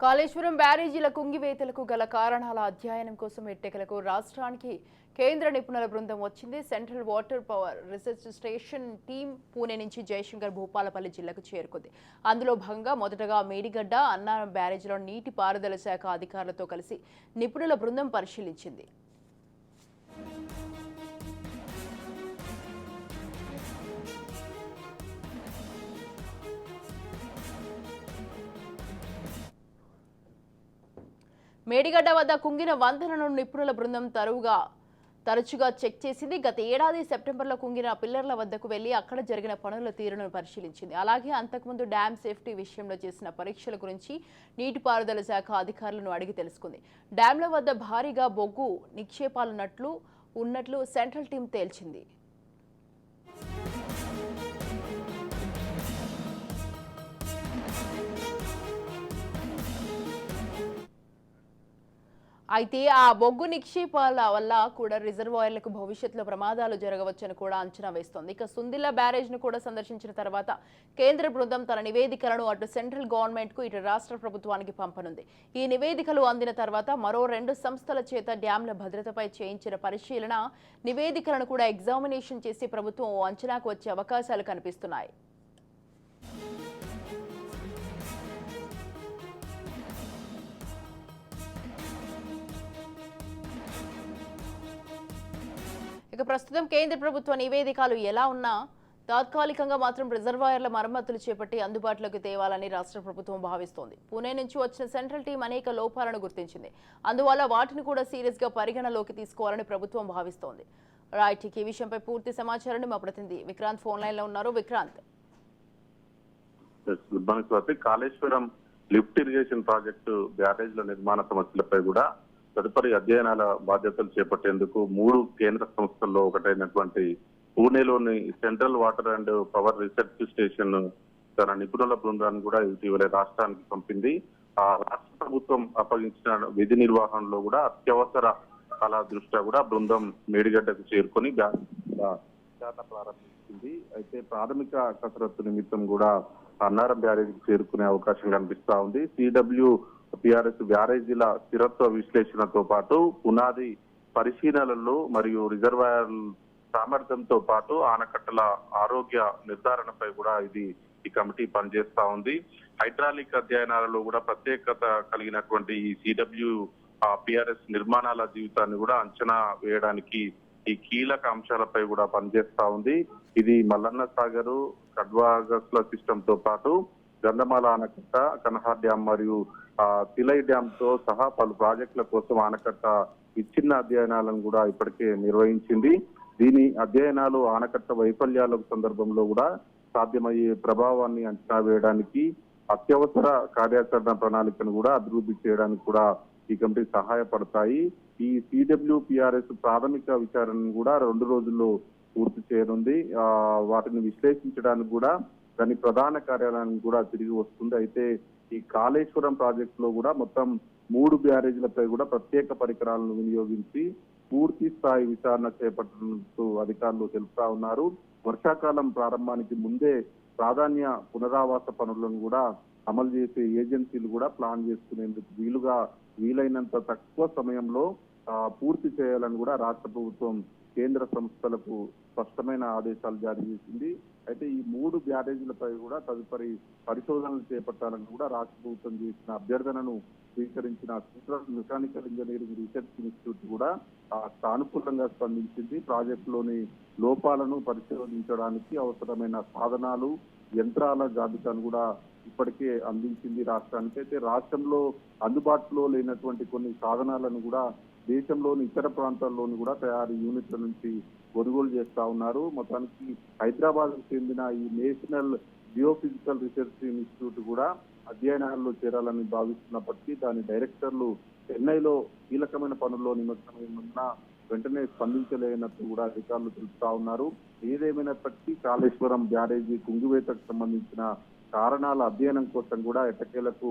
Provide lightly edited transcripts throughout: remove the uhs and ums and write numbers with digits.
కాళేశ్వరం బ్యారేజీల కుంగివేతలకు గల కారణాల అధ్యయనం కోసం ఎట్టెకలకు రాష్ట్రానికి కేంద్ర నిపుణుల బృందం వచ్చింది. Central water power research station team Pune నుంచి జయశంకర్ భూపాలపల్లి జిల్లాకు చేరుకుంది. అందులో భాగంగా మొదటగా మేడిగడ్డ అన్నారం బ్యారేజీలో నీటి పారుదల శాఖ అధికారులతో కలిసి నిపుణుల బృందం పరిశీలించింది. మేడిగడ్డ వద్ద కుంగిన వంతెనను నిపుణుల బృందం తరచుగా చెక్ చేసింది. గత ఏడాది సెప్టెంబర్లో కుంగిన పిల్లర్ల వద్దకు వెళ్లి అక్కడ జరిగిన పనుల తీరును పరిశీలించింది. అలాగే అంతకుముందు డ్యామ్ సేఫ్టీ విషయంలో చేసిన పరీక్షల గురించి నీటిపారుదల శాఖ అధికారులను అడిగి తెలుసుకుంది. డ్యాంల వద్ద భారీగా బొగ్గు నిక్షేపాలున్నట్లు సెంట్రల్ టీం తేల్చింది. అయితే ఆ బొగ్గు నిక్షేపాల వల్ల కూడా రిజర్వాయర్లకు భవిష్యత్తులో ప్రమాదాలు జరగవచ్చని కూడా అంచనా వేస్తోంది. ఇక సుందిల్లా బ్యారేజ్ ను కూడా సందర్శించిన తర్వాత కేంద్ర బృందం తన నివేదికలను అటు సెంట్రల్ గవర్నమెంట్ కు ఇటు రాష్ట్ర ప్రభుత్వానికి పంపనుంది. ఈ నివేదికలు అందిన తర్వాత మరో 2 సంస్థల చేత డ్యాంల భద్రతపై చేయించిన పరిశీలన నివేదికలను కూడా ఎగ్జామినేషన్ చేసి ప్రభుత్వం ఓ అంచనాకు వచ్చే అవకాశాలు కనిపిస్తున్నాయి. ఇక ప్రస్తుతం కేంద్ర ప్రభుత్వ నివేదికలు ఎలా ఉన్నా తాత్కాలికంగా మాత్రం రిజర్వాయర్ల మరమ్మతులు చేపట్టి అందుబాటులోకి తేవాలని రాష్ట్ర ప్రభుత్వం భావిస్తోంది. పూణే నుంచి వచ్చిన సెంట్రల్ టీం అనేక లోపాలను గుర్తించింది. అందువల్ల వాటిని కూడా సీరియస్ గా పరిగణలోకి తీసుకోవాలని ప్రభుత్వం భావిస్తోంది. రైట్, ఈ విషయంపై పూర్తి సమాచారాన్ని మా ప్రతినిధి విక్రాంత్ ఫోన్ లైన్ లో ఉన్నారు. Vikrant, Kaleshwaram lift irrigation project బ్యారేజ్ల నిర్మాణ సమస్యలపై కూడా తదుపరి అధ్యయనాల బాధ్యతలు చేపట్టేందుకు 3 కేంద్ర సంస్థల్లో ఒకటైనటువంటి పూణేలోని central water and power research station తన నిపుణుల బృందాన్ని కూడా ఇటీవల రాష్ట్రానికి పంపింది. ఆ రాష్ట్ర ప్రభుత్వం అప్పగించిన విధి నిర్వహణలో కూడా అత్యవసర కాల దృష్ట్యా కూడా బృందం మేడిగడ్డకు చేరుకొని విచారణ ప్రారంభించింది. అయితే ప్రాథమిక కసరత్తు నిమిత్తం కూడా అన్నారం బ్యారేజీకి చేరుకునే అవకాశం కనిపిస్తా ఉంది. పిఆర్ఎస్ బ్యారేజీల స్థిరత్వ విశ్లేషణతో పాటు పునాది పరిశీలనలు మరియు రిజర్వాయర్ సామర్థ్యంతో పాటు ఆనకట్టల ఆరోగ్య నిర్ధారణపై కూడా ఈ కమిటీ పనిచేస్తా ఉంది. హైడ్రాలిక్ అధ్యయనాలలో కూడా ప్రత్యేకత కలిగినటువంటి ఈ పిఆర్ఎస్ నిర్మాణాల జీవితాన్ని కూడా అంచనా వేయడానికి ఈ కీలక అంశాలపై కూడా పనిచేస్తా ఉంది. ఇది మల్లన్న సాగరు, కడ్వాగస్ల సిస్టమ్ తో పాటు గంధమాల ఆనకట్ట, కనహార్ డ్యాం మరియు తిలై డ్యామ్ తో సహా పలు ప్రాజెక్టుల కోసం ఆనకట్ట విచ్ఛిన్న అధ్యయనాలను కూడా ఇప్పటికే నిర్వహించింది. దీని అధ్యయనాలు ఆనకట్ట వైఫల్యాల సందర్భంలో కూడా సాధ్యమయ్యే ప్రభావాన్ని అంచనా వేయడానికి అత్యవసర కార్యాచరణ ప్రణాళికను కూడా అభివృద్ధి చేయడానికి కూడా ఈ కమిటీ సహాయపడతాయి. ఈ పిఆర్ఎస్ ప్రాథమిక విచారణను కూడా 2 రోజుల్లో పూర్తి చేయనుంది. వాటిని విశ్లేషించడానికి కూడా దాని ప్రధాన కార్యాలయానికి కూడా తిరిగి వస్తుంది. అయితే ఈ కాళేశ్వరం ప్రాజెక్ట్ లో కూడా మొత్తం 3 బ్యారేజీలపై కూడా ప్రత్యేక పరికరాలను వినియోగించి పూర్తి స్థాయి విచారణ చేపట్టనున్నట్టు అధికారులు తెలుపుతా ఉన్నారు. వర్షాకాలం ప్రారంభానికి ముందే ప్రాధాన్య పునరావాస పనులను కూడా అమలు చేసే ఏజెన్సీలు కూడా ప్లాన్ చేసుకునేందుకు వీలైనంత తక్కువ సమయంలో పూర్తి చేయాలని కూడా రాష్ట్ర ప్రభుత్వం కేంద్ర సంస్థలకు స్పష్టమైన ఆదేశాలు జారీ చేసింది. అయితే ఈ 3 బ్యారేజీలపై కూడా తదుపరి పరిశోధనలు చేపట్టాలని కూడా రాష్ట్ర ప్రభుత్వం చేసిన అభ్యర్థనను స్వీకరించిన central mechanical engineering research institute కూడా సానుకూలంగా స్పందించింది. ప్రాజెక్టులోని లోపాలను పరిశోధించడానికి అవసరమైన సాధనాలు, యంత్రాల జాబితాను కూడా ఇప్పటికే అందించింది రాష్ట్రానికి. అయితే రాష్ట్రంలో అందుబాటులో లేనటువంటి కొన్ని సాధనాలను కూడా దేశంలోని ఇతర ప్రాంతాల్లోని కూడా తయారీ యూనిట్ల నుంచి కొనుగోలు చేస్తా ఉన్నారు. మొత్తానికి హైదరాబాద్ కు చెందిన ఈ నేషనల్ జియోఫిజికల్ రీసెర్చ్ ఇన్స్టిట్యూట్ కూడా అధ్యయనాల్లో చేరాలని భావిస్తున్నప్పటికీ దాని డైరెక్టర్లు చెన్నైలో కీలకమైన పనుల్లో నిమగ్నమైన వెంటనే స్పందించలేనట్టు కూడా అధికారులు తెలుపుతా ఉన్నారు. ఏదేమైనప్పటికీ కాళేశ్వరం బ్యారేజీ కుంగివేతకు సంబంధించిన కారణాల అధ్యయనం కోసం కూడా ఎట్టకేలకు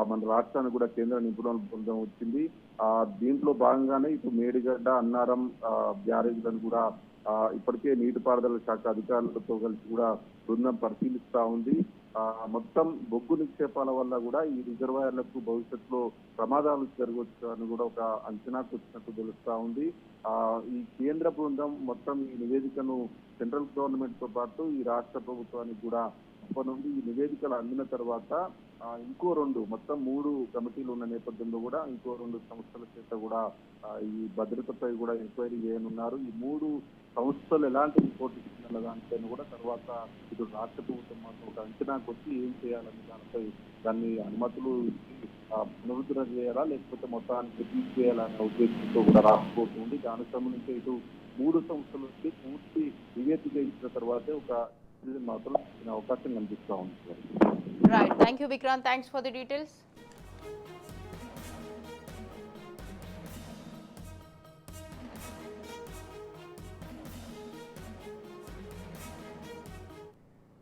మన రాష్ట్రానికి కూడా కేంద్ర నిపుణుల బృందం వచ్చింది. దీంట్లో భాగంగానే ఇప్పుడు మేడిగడ్డ, అన్నారం బ్యారేజ్లను కూడా ఇప్పటికే నీటిపారుదల శాఖ అధికారులతో కలిసి కూడా బృందం పరిశీలిస్తా ఉంది. మొత్తం బొగ్గు నిక్షేపాల వల్ల కూడా ఈ రిజర్వాయర్లకు భవిష్యత్తులో ప్రమాదాలు జరగవచ్చు అని కూడా ఒక అంచనాకు వచ్చినట్టు తెలుస్తా ఉంది. ఈ కేంద్ర బృందం మొత్తం ఈ నివేదికను సెంట్రల్ గవర్నమెంట్ తో పాటు ఈ రాష్ట్ర ప్రభుత్వానికి కూడా నుండి ఈ నివేదికలు అందిన తర్వాత ఇంకో మొత్తం 3 కమిటీలు ఉన్న నేపథ్యంలో కూడా ఇంకో 2 సంస్థల చేత కూడా ఈ భద్రతపై కూడా ఎంక్వైరీ చేయనున్నారు. ఈ 3 సంస్థలు ఎలాంటి రిపోర్ట్ ఇచ్చిన దానిపైన కూడా తర్వాత ఇటు రాష్ట్ర ప్రభుత్వం మాత్రం ఒక అంచనాకు వచ్చి ఏం చేయాలని దానిపై దాన్ని అనుమతులు పునరుద్ధరణ చేయాలా లేకపోతే మొత్తానికి తీసివేయాలనే ఉద్దేశంతో కూడా రాకపోతుంది. దానికి సంబంధించి ఇటు 3 సంస్థల నుంచి పూర్తి నివేదిక ఇచ్చిన తర్వాతే ఒక మాత్రం అవకాశం కనిపిస్తా ఉంది. Right, thank you Vikrant, thanks for the details.